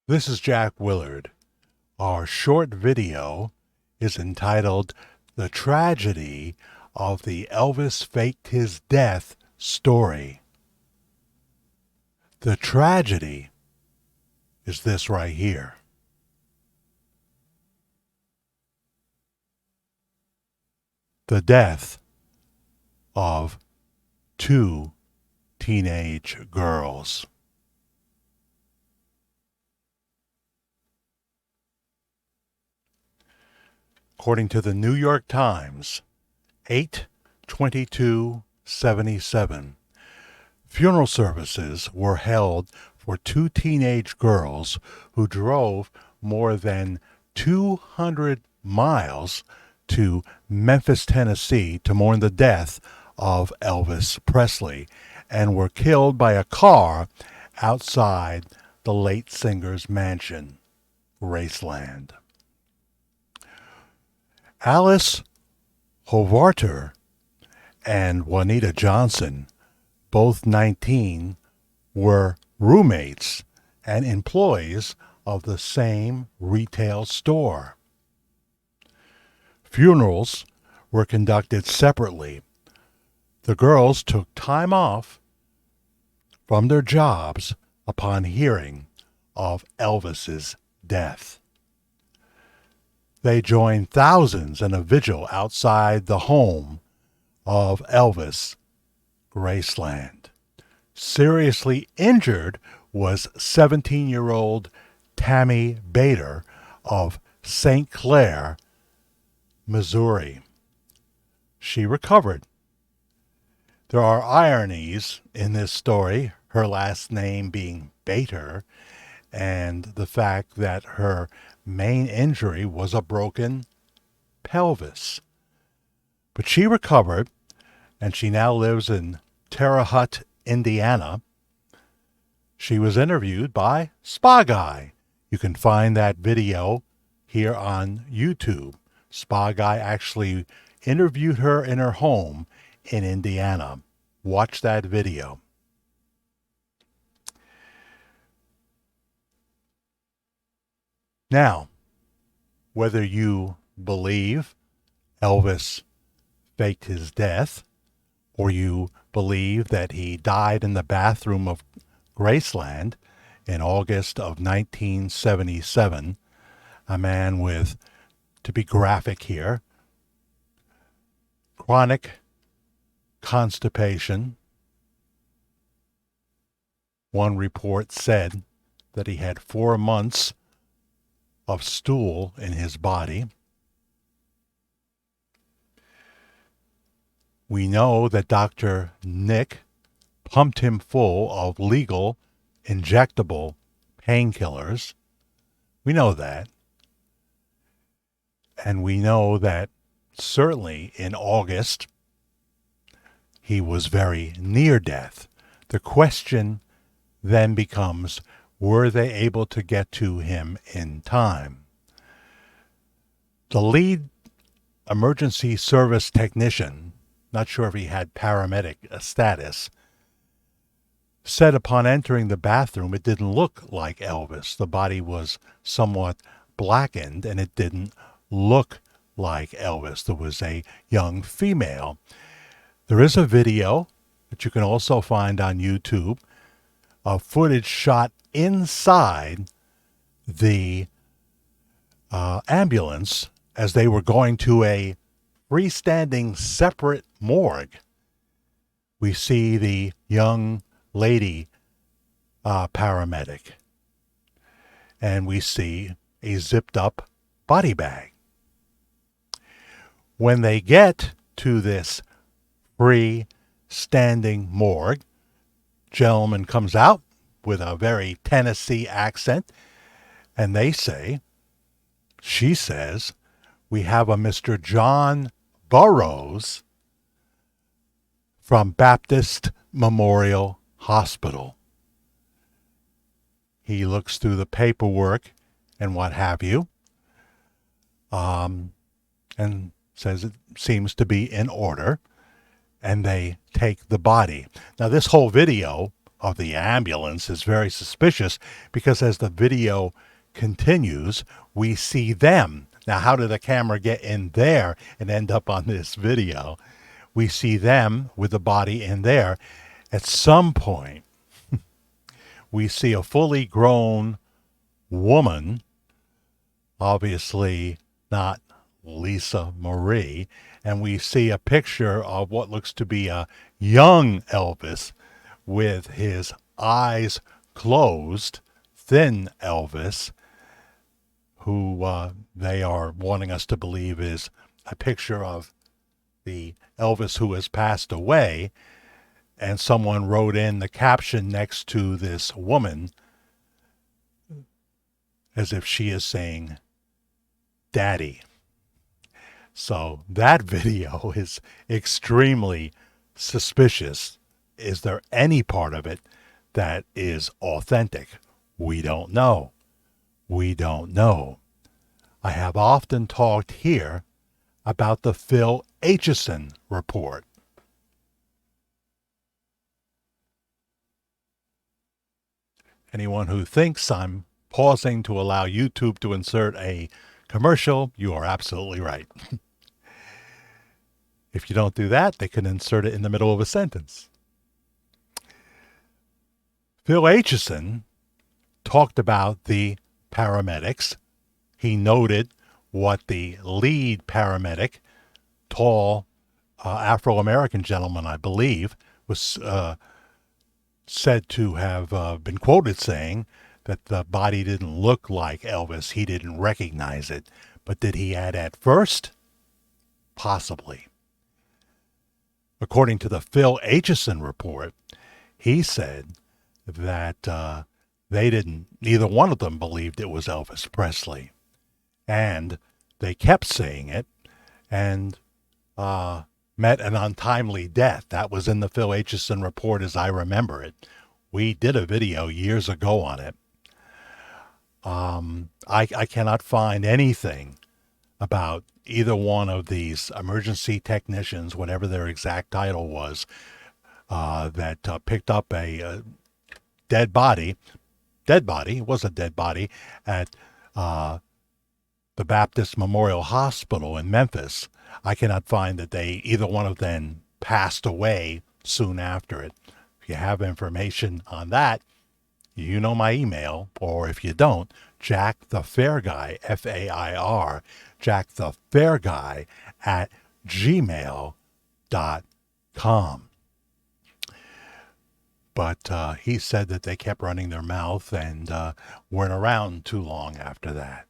This is Jack Willard. Our short video is entitled The Tragedy of the Elvis Faked His Death Story. The tragedy is this right here. The death of two teenage girls. According to the New York Times, 8/22/77, funeral services were held for two teenage girls who drove more than 200 miles to Memphis, Tennessee to mourn the death of Elvis Presley and were killed by a car outside the late singer's mansion, Graceland. Alice Hovarter and Juanita Johnson, both 19, were roommates and employees of the same retail store. Funerals were conducted separately. The girls took time off from their jobs upon hearing of Elvis's death. They joined thousands in a vigil outside the home of Elvis, Graceland. Seriously injured was 17-year-old Tammy Bader of St. Clair, Missouri. She recovered. There are ironies in this story, her last name being Bader, and the fact that her main injury was a broken pelvis. But she recovered, and she now lives in Terre Haute, Indiana. She was interviewed by Spa Guy. You can find that video here on YouTube. Spa Guy actually interviewed her in her home in Indiana. Watch that video. Now, whether you believe Elvis faked his death or you believe that he died in the bathroom of Graceland in August of 1977, a man with, to be graphic here, chronic constipation. One report said that he had 4 months of stool in his body. We know that Dr. Nick pumped him full of legal injectable painkillers. We know that. And we know that certainly in August he was very near death. The question then becomes, were they able to get to him in time? The lead emergency service technician, not sure if he had paramedic status, said upon entering the bathroom it didn't look like Elvis. The body was somewhat blackened and it didn't look like Elvis. There was a young female. There is a video that you can also find on YouTube of footage shot inside the ambulance as they were going to a freestanding separate morgue. We see the young lady paramedic, and we see a zipped up body bag. When they get to this freestanding morgue, gentleman comes out with a very Tennessee accent, and she says, we have a Mr. John Burroughs from Baptist Memorial Hospital. He looks through the paperwork and what have you, and says it seems to be in order, and they take the body. Now, this whole video of the ambulance is very suspicious because as the video continues, we see them. Now, how did the camera get in there and end up on this video? We see them with the body in there. At some point, we see a fully grown woman, obviously not Lisa Marie, and we see a picture of what looks to be a young Elvis with his eyes closed, thin Elvis, who they are wanting us to believe is a picture of the Elvis who has passed away. And someone wrote in the caption next to this woman as if she is saying, Daddy. So that video is extremely suspicious. Is there any part of it that is authentic? We don't know. We don't know. I have often talked here about the Phil Aitchison report. Anyone who thinks I'm pausing to allow YouTube to insert a commercial, you are absolutely right. If you don't do that, they can insert it in the middle of a sentence. Phil Aitchison talked about the paramedics. He noted what the lead paramedic, tall Afro-American gentleman, I believe, was said to have been quoted saying that the body didn't look like Elvis. He didn't recognize it. But did he add at first? Possibly. According to the Phil Aitchison report, he said that neither one of them believed it was Elvis Presley. And they kept saying it and met an untimely death. That was in the Phil Aitchison report as I remember it. We did a video years ago on it. I cannot find anything about either one of these emergency technicians, whatever their exact title was, that picked up a dead body. It was a dead body at the Baptist Memorial Hospital in Memphis. I cannot find that either one of them passed away soon after it. If you have information on that, you know my email, or if you don't, Jack the Fair Guy, F-A-I-R, Jack the Fair Guy at gmail.com. But he said that they kept running their mouth and weren't around too long after that.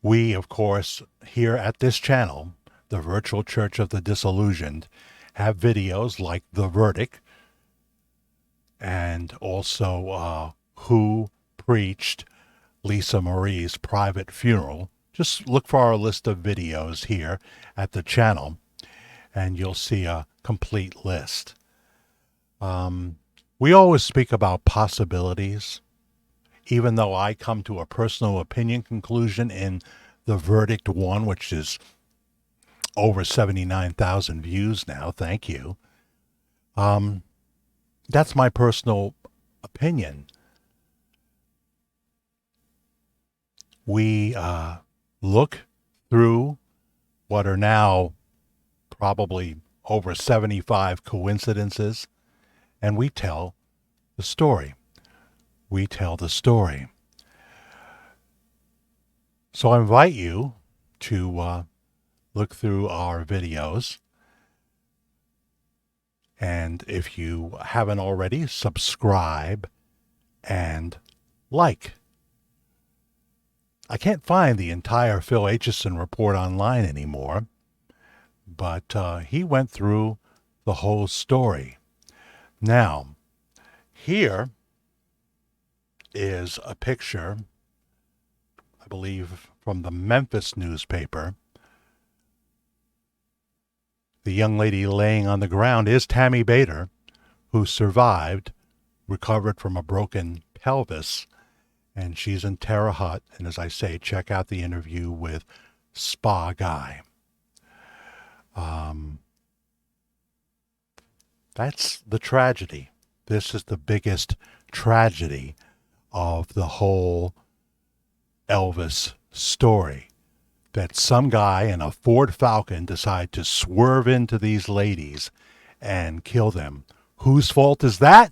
We, of course, here at this channel, the Virtual Church of the Disillusioned, have videos like The Verdict and also Who Preached Lisa Marie's Private Funeral. Just look for our list of videos here at the channel and you'll see a complete list. We always speak about possibilities, even though I come to a personal opinion conclusion in The Verdict 1, which is over 79,000 views now. Thank you. That's my personal opinion. We look through what are now probably over 75 coincidences, and we tell the story. We tell the story. So I invite you to look through our videos. And if you haven't already, subscribe and like. I can't find the entire Phil Aitchison report online anymore, but he went through the whole story. Now, here is a picture, I believe, from the Memphis newspaper. The young lady laying on the ground is Tammy Bader, who survived, recovered from a broken pelvis, and she's in Terre Haute. And as I say, check out the interview with Spa Guy. That's the tragedy. This is the biggest tragedy of the whole Elvis story. That some guy in a Ford Falcon decided to swerve into these ladies and kill them. Whose fault is that?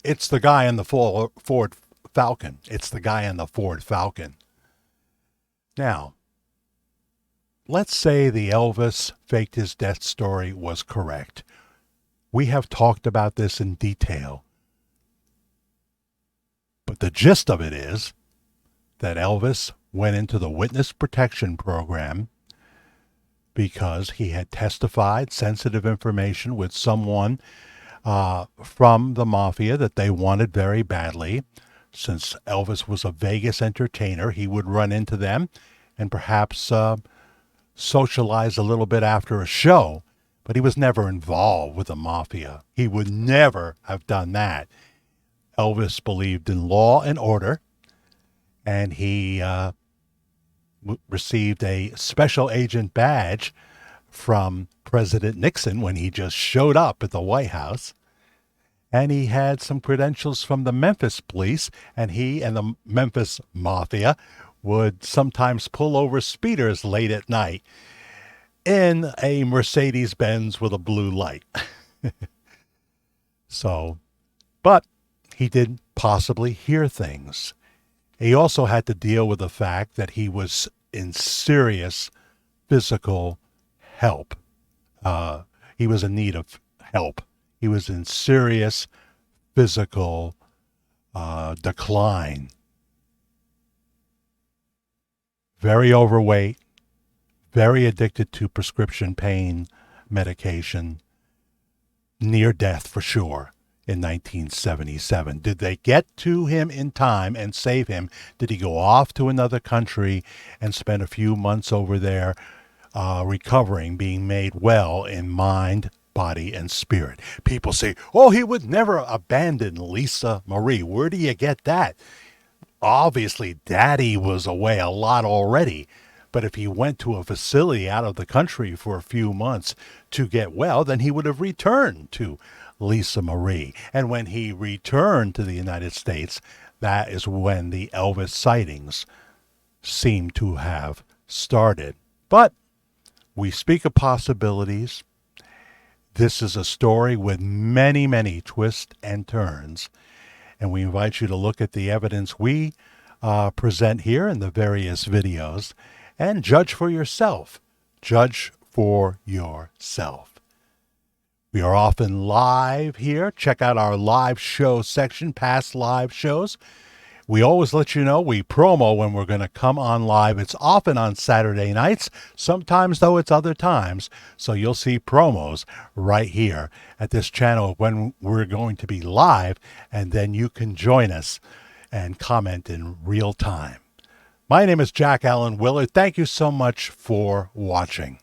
It's the guy in the Ford Falcon. It's the guy in the Ford Falcon. Now, let's say the Elvis faked his death story was correct. We have talked about this in detail. But the gist of it is that Elvis went into the witness protection program because he had testified sensitive information with someone from the mafia that they wanted very badly. Since Elvis was a Vegas entertainer, he would run into them and perhaps socialize a little bit after a show, but he was never involved with the mafia. He would never have done that. Elvis believed in law and order, and he received a special agent badge from President Nixon when he just showed up at the White House. And he had some credentials from the Memphis police, and he and the Memphis Mafia would sometimes pull over speeders late at night in a Mercedes-Benz with a blue light. But he did possibly hear things. He also had to deal with the fact that he was in serious physical help. He was in need of help. He was in serious physical decline. Very overweight, very addicted to prescription pain medication, near death for sure in 1977. Did they get to him in time and save him? Did he go off to another country and spend a few months over there recovering, being made well in mind, body, and spirit? People say, oh, he would never abandon Lisa Marie. Where do you get that? Obviously, Daddy was away a lot already. But if he went to a facility out of the country for a few months to get well, then he would have returned to Lisa Marie. And when he returned to the United States, that is when the Elvis sightings seem to have started. But we speak of possibilities. This is a story with many, many twists and turns. And we invite you to look at the evidence we present here in the various videos and judge for yourself. Judge for yourself. We are often live here. Check out our live show section, past live shows. We always let you know we promo when we're going to come on live. It's often on Saturday nights. Sometimes, though, it's other times. So you'll see promos right here at this channel when we're going to be live, and then you can join us and comment in real time. My name is Jack Allen Willard. Thank you so much for watching.